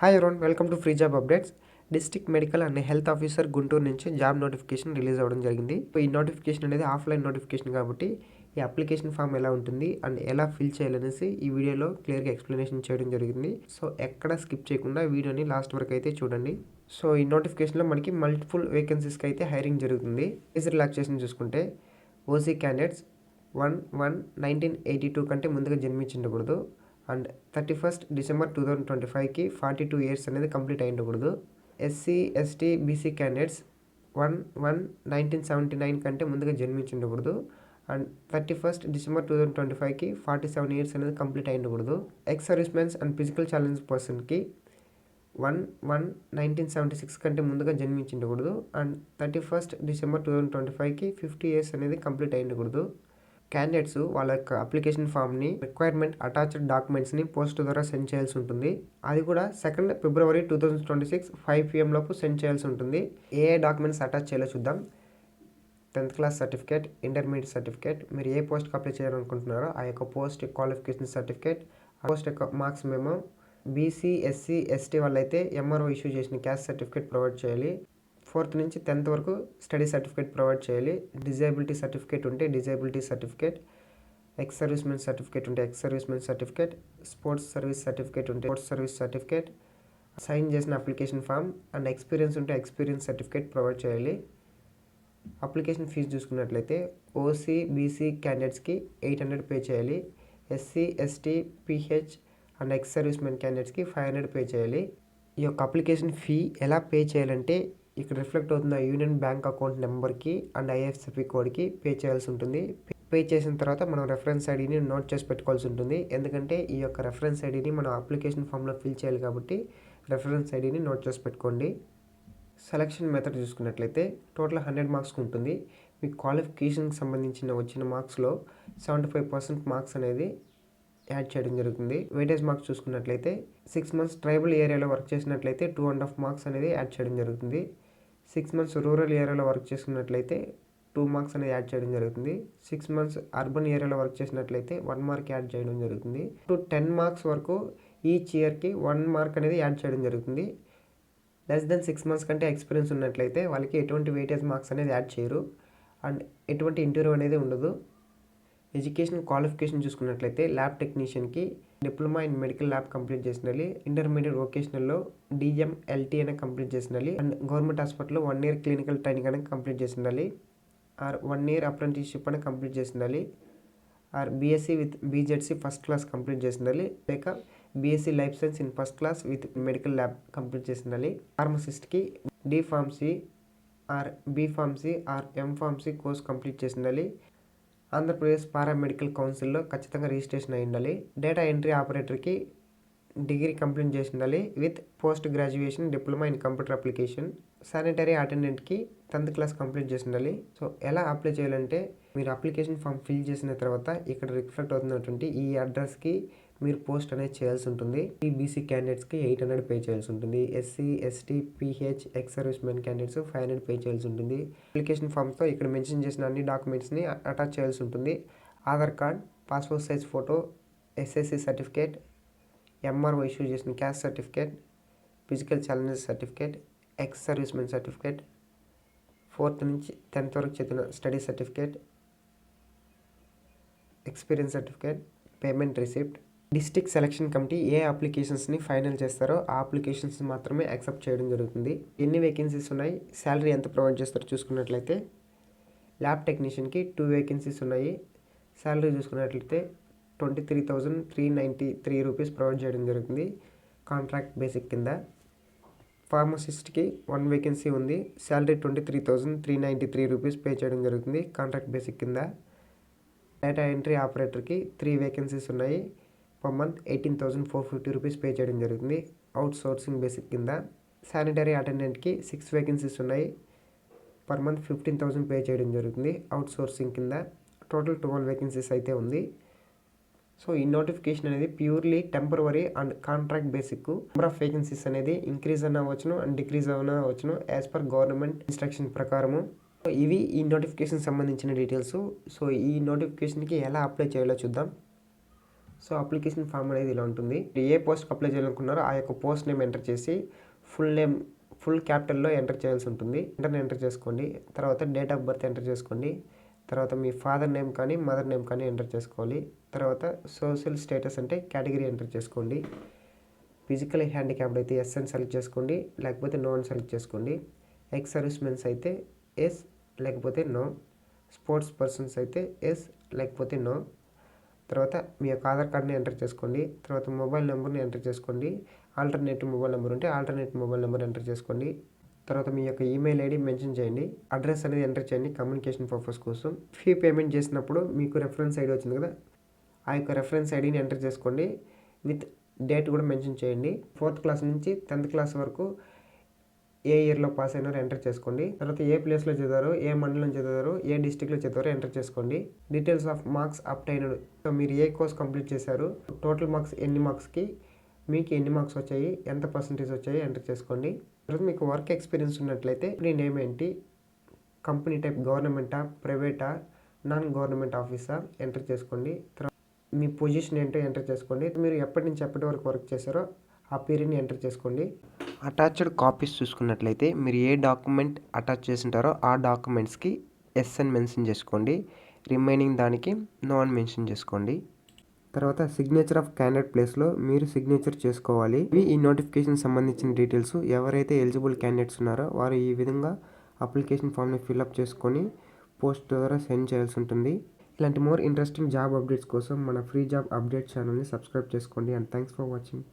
Hi everyone, welcome to free job updates. District medical and health officer Guntur నుంచి job notification release అవ్వడం జరిగింది. ఈ notification అనేది offline notification కాబట్టి ఈ అప్లికేషన్ ఫామ్ ఎలా ఉంటుంది అండ్ ఎలా ఫిల్ చేయాలనేసి ఈ వీడియోలో క్లియర్గా ఎక్స్ప్లెనేషన్ చేయడం జరిగింది. సో ఎక్కడ స్కిప్ చేయకుండా వీడియోని లాస్ట్ వరకు అయితే చూడండి. సో ఈ నోటిఫికేషన్లో మనకి మల్టిపుల్ వేకెన్సీస్కి అయితే హైరింగ్ జరుగుతుంది. ఏజ్ రిలాక్సేషన్ చూసుకుంటే ఓసీ క్యాండిడేట్స్ 1/1/1982 కంటే ముందుగా జన్మించకూడదు అండ్ 31st December 2025కి 42 ఇయర్స్ అనేది కంప్లీట్ అయి ఉండకూడదు. ఎస్సీ ఎస్టీ బీసీ క్యాండిడేట్స్ 1/1/1979 కంటే ముందుగా జన్మించకూడదు అండ్ 31st December 2025కి 47 ఇయర్స్ అనేది కంప్లీట్ అయి ఉండకూడదు. X servicemens and physical challenge పర్సన్కి 1/1/1976 కంటే ముందుగా జన్మించకూడదు అండ్ 31st December 2025కి 50 ఇయర్స్ అనేది కంప్లీట్ అయి ఉండకూడదు. క్యాండిడేట్స్ వాళ్ళ యొక్క అప్లికేషన్ ఫామ్ని రిక్వైర్మెంట్ అటాచ్డ్ డాక్యుమెంట్స్ని పోస్ట్ ద్వారా సెండ్ చేయాల్సి ఉంటుంది. అది కూడా 2nd February 2026 5 PM లోపు సెండ్ చేయాల్సి ఉంటుంది. ఏ డాక్యుమెంట్స్ అటాచ్ చేయాలో చూద్దాం. 10th class certificate, intermediate certificate, మీరు ఏ పోస్ట్కి అప్లై చేయాలనుకుంటున్నారో ఆ యొక్క పోస్ట్ క్వాలిఫికేషన్ సర్టిఫికేట్, ఆ పోస్ట్ యొక్క marks memo. BC SC ST వాళ్ళైతే ఎంఆర్ఓ ఇష్యూ చేసిన క్యాస్ట్ సర్టిఫికేట్ ప్రొవైడ్ చేయాలి. 4th నుంచి 10th వరకు స్టడీ సర్టిఫికేట్ ప్రొవైడ్ చేయాలి. డిజేబిలిటీ సర్టిఫికేట్ ఉంటే disability certificate, ex servicemen certificate ఉంటే ex servicemen certificate, sports service certificate ఉంటే స్పోర్ట్స్ సర్వీస్ సర్టిఫికేట్, సైన్ చేసిన అప్లికేషన్ ఫామ్ అండ్ ఎక్స్పీరియన్స్ ఉంటే ఎక్స్పీరియన్స్ సర్టిఫికేట్ ప్రొవైడ్ చేయాలి. అప్లికేషన్ ఫీజు చూసుకున్నట్లయితే ఓసీ బీసీ క్యాండిడేట్స్కి 800 pay చేయాలి. SC ST PH and ex servicemen క్యాండిడేట్స్కి 500 pay చేయాలి. ఈ యొక్క అప్లికేషన్ ఫీ ఎలా పే చేయాలంటే ఇక్కడ రిఫ్లెక్ట్ అవుతున్న యూనియన్ బ్యాంక్ అకౌంట్ నెంబర్కి అండ్ ఐఎఫ్ఎస్సి కోడ్కి పే చేయాల్సి ఉంటుంది. పే చేసిన తర్వాత మనం రెఫరెన్స్ ఐడిని నోట్ చేసి పెట్టుకోవాల్సి ఉంటుంది. ఎందుకంటే ఈ యొక్క రెఫరెన్స్ ఐడిని మనం అప్లికేషన్ ఫామ్లో ఫిల్ చేయాలి కాబట్టి రెఫరెన్స్ ఐడిని నోట్ చేసి పెట్టుకోండి. సెలక్షన్ మెథడ్ చూసుకున్నట్లయితే టోటల్ 100 మార్క్స్కి ఉంటుంది. మీ క్వాలిఫికేషన్కి సంబంధించిన వచ్చిన మార్క్స్లో 75% మార్క్స్ అనేది యాడ్ చేయడం జరుగుతుంది. వెయిటేజ్ మార్క్స్ చూసుకున్నట్లయితే 6 months ట్రైబల్ ఏరియాలో వర్క్ చేసినట్లయితే 2.5 మార్క్స్ అనేది యాడ్ చేయడం జరుగుతుంది. 6 months రూరల్ ఏరియాలో వర్క్ చేసుకున్నట్లయితే 2 మార్క్స్ అనేది యాడ్ చేయడం జరుగుతుంది. 6 months అర్బన్ ఏరియాలో వర్క్ చేసినట్లయితే 1 మార్క్ యాడ్ చేయడం జరుగుతుంది. 10 మార్క్స్ వరకు ఈచ్ ఇయర్కి 1 మార్క్ అనేది యాడ్ చేయడం జరుగుతుంది. లెస్ దెన్ 6 months కంటే ఎక్స్పీరియన్స్ ఉన్నట్లయితే వాళ్ళకి ఎటువంటి వెయిటేజ్ మార్క్స్ అనేది యాడ్ చేయరు అండ్ ఎటువంటి ఇంటర్వ్యూ అనేది ఉండదు. ఎడ్యుకేషన్ క్వాలిఫికేషన్ చూసుకున్నట్లయితే ల్యాబ్ టెక్నీషియన్కి diploma in medical lab complete చేసినాలి. ఇంటర్మీడియట్ వొకేషనల్లో డిఎంఎల్టీ అనేది కంప్లీట్ చేసినాలి అండ్ గవర్నమెంట్ హాస్పిటల్లో 1 year క్లినికల్ ట్రైనింగ్ అనేది కంప్లీట్ చేసినాలి. ఆర్ 1 year అప్రెంటిస్షిప్ అనేది కంప్లీట్ చేసినాలి. Or BSc with BZC first class complete చేసినాలి. లేక BSc life science in first class with medical lab complete చేసినాలి. ఫార్మసిస్ట్కి D pharmacy R B pharmacy R M pharmacy course complete చేసినాలి. Andhra Pradesh paramedical కౌన్సిల్లో ఖచ్చితంగా registration అయి ఉండాలి. Data entry ఆపరేటర్కి degree complete చేసి ఉండాలి with post graduation diploma in computer application. Sanitary అటెండెంట్కి 10th class complete చేసి ఉండాలి. So ఎలా apply చేయాలంటే మీరు అప్లికేషన్ ఫామ్ ఫిల్ చేసిన తర్వాత ఇక్కడ రిఫ్లెక్ట్ అవుతున్నటువంటి ఈ అడ్రస్కి మీరు పోస్ట్ అనేది చేయాల్సి ఉంటుంది. ఈ బీసీ క్యాండిడేట్స్కి 800 పే చేయాల్సి ఉంటుంది. SC ST pH ex servicemen candidates 500 pay చేయాల్సి ఉంటుంది. అప్లికేషన్ ఫామ్తో ఇక్కడ మెన్షన్ చేసిన అన్ని డాక్యుమెంట్స్ని అటాచ్ చేయాల్సి ఉంటుంది. Aadhaar card, passport size photo, SSC certificate, MRO issue చేసిన caste certificate, physical challenges certificate, ex servicemen certificate, 4th నుంచి 10th వరకు చదివిన study certificate, experience certificate, payment receipt. District selection committee ఏ అప్లికేషన్స్ని ఫైనల్ చేస్తారో ఆ అప్లికేషన్స్ మాత్రమే యాక్సెప్ట్ చేయడం జరుగుతుంది. ఎన్ని వేకెన్సీస్ ఉన్నాయి, శాలరీ ఎంత ప్రొవైడ్ చేస్తారో చూసుకున్నట్లయితే ల్యాబ్ టెక్నీషియన్కి 2 వేకెన్సీస్ ఉన్నాయి. శాలరీ చూసుకున్నట్లయితే 23,393 రూపీస్ ప్రొవైడ్ చేయడం జరుగుతుంది కాంట్రాక్ట్ బేసిక్ కింద. ఫార్మసిస్ట్కి 1 వేకెన్సీ ఉంది. శాలరీ 23,393 రూపీస్ పే చేయడం జరుగుతుంది కాంట్రాక్ట్ బేసిక్ కింద. డేటా ఎంట్రీ ఆపరేటర్కి 3 వేకెన్సీస్ ఉన్నాయి. పర్ మంత్ 18,450 రూపీస్ పే చేయడం జరుగుతుంది అవుట్ సోర్సింగ్ బేసిక్ కింద. శానిటరీ అటెండెంట్కి 6 వేకెన్సీస్ ఉన్నాయి. పర్ మంత్ 15,000 పే చేయడం జరుగుతుంది అవుట్ సోర్సింగ్ కింద. టోటల్ 12 వేకెన్సీస్ అయితే ఉంది. సో ఈ నోటిఫికేషన్ అనేది purely temporary and contract basic. Number of vacancies అనేది ఇంక్రీజ్ అన్న వచ్చును అండ్ డిక్రీజ్ అన్న వచ్చును యాజ్ పర్ గవర్నమెంట్ ఇన్స్ట్రక్షన్ ప్రకారము. ఇవి ఈ నోటిఫికేషన్ సంబంధించిన డీటెయిల్స్. సో ఈ నోటిఫికేషన్కి ఎలా అప్లై చేయాలో చూద్దాం. సో అప్లికేషన్ ఫామ్ అనేది ఇలా ఉంటుంది. ఏ పోస్ట్కి అప్లై చేయాలనుకున్నారో ఆ యొక్క పోస్ట్ నేమ్ ఎంటర్ చేసి ఫుల్ క్యాపిటల్లో ఎంటర్ చేయాల్సి ఉంటుంది. ఎంటర్ చేసుకోండి. తర్వాత డేట్ ఆఫ్ బర్త్ ఎంటర్ చేసుకోండి. తర్వాత మీ ఫాదర్ నేమ్ కానీ మదర్ నేమ్ కానీ ఎంటర్ చేసుకోవాలి. తర్వాత సోషల్ స్టేటస్ అంటే కేటగిరీ ఎంటర్ చేసుకోండి. ఫిజికల్ హ్యాండిక్యాప్డ్ అయితే ఎస్ అని సెలెక్ట్ చేసుకోండి, లేకపోతే నో అని సెలెక్ట్ చేసుకోండి. ఎక్స్ సర్వీస్ మెన్స్ అయితే ఎస్ లేకపోతే నో. స్పోర్ట్స్ పర్సన్స్ అయితే ఎస్ లేకపోతే నో. తర్వాత మీ యొక్క ఆధార్ కార్డ్ని ఎంటర్ చేసుకోండి. తర్వాత మొబైల్ నెంబర్ని ఎంటర్ చేసుకోండి. ఆల్టర్నేటివ్ మొబైల్ నెంబర్ ఉంటే ఆల్టర్నేటివ్ మొబైల్ నెంబర్ ఎంటర్ చేసుకోండి. తర్వాత మీ యొక్క ఈమెయిల్ ఐడి మెన్షన్ చేయండి. అడ్రస్ అనేది ఎంటర్ చేయండి కమ్యూనికేషన్ పర్పస్ కోసం. ఫీ పేమెంట్ చేసినప్పుడు మీకు రెఫరెన్స్ ఐడి వచ్చింది కదా, ఆ యొక్క రెఫరెన్స్ ఐడిని ఎంటర్ చేసుకోండి. విత్ డేట్ కూడా మెన్షన్ చేయండి. 4th క్లాస్ నుంచి 10th క్లాస్ వరకు ఏ ఇయర్లో పాస్ అయినారో ఎంటర్ చేసుకోండి. తర్వాత ఏ ప్లేస్లో చదివారో, ఏ మండలం చదివారో, ఏ డిస్టిక్లో చదివారో ఎంటర్ చేసుకోండి. Details of marks obtained. So మీరు ఏ కోర్స్ కంప్లీట్ చేశారు, టోటల్ మార్క్స్ ఎన్ని మార్క్స్కి, మీకు ఎన్ని మార్క్స్ వచ్చాయి, ఎంత పర్సంటేజ్ వచ్చాయి ఎంటర్ చేసుకోండి. తర్వాత మీకు వర్క్ ఎక్స్పీరియన్స్ ఉన్నట్లయితే మీ నేమ్ ఏంటి, కంపెనీ టైప్ గవర్నమెంటా, ప్రైవేటా, నాన్ గవర్నమెంట్ ఆఫీసా ఎంటర్ చేసుకోండి. తర్వాత మీ పొజిషన్ ఏంటో ఎంటర్ చేసుకోండి. మీరు ఎప్పటి నుంచి ఎప్పటి వరకు వర్క్ చేశారో ఆ పీరియడ్ని ఎంటర్ చేసుకోండి. అటాచ్డ్ కాపీస్ చూసుకున్నట్లయితే మీరు ఏ డాక్యుమెంట్ అటాచ్ చేసింటారో ఆ డాక్యుమెంట్స్కి ఎస్ అని మెన్షన్ చేసుకోండి. రిమైనింగ్ దానికి నో అని మెన్షన్ చేసుకోండి. తర్వాత సిగ్నేచర్ ఆఫ్ క్యాండిడేట్ ప్లేస్లో మీరు సిగ్నేచర్ చేసుకోవాలి. ఈ నోటిఫికేషన్ సంబంధించిన డీటెయిల్స్ ఎవరైతే ఎలిజిబుల్ క్యాండిడేట్స్ ఉన్నారో వారు ఈ విధంగా అప్లికేషన్ ఫామ్ని ఫిల్అప్ చేసుకొని పోస్ట్ ద్వారా సెండ్ చేయాల్సి ఉంటుంది. ఇలాంటి మోర్ ఇంట్రెస్టింగ్ జాబ్ అప్డేట్స్ కోసం మన ఫ్రీ జాబ్ అప్డేట్ ఛానల్ని సబ్స్క్రైబ్ చేసుకోండి. And thanks for watching.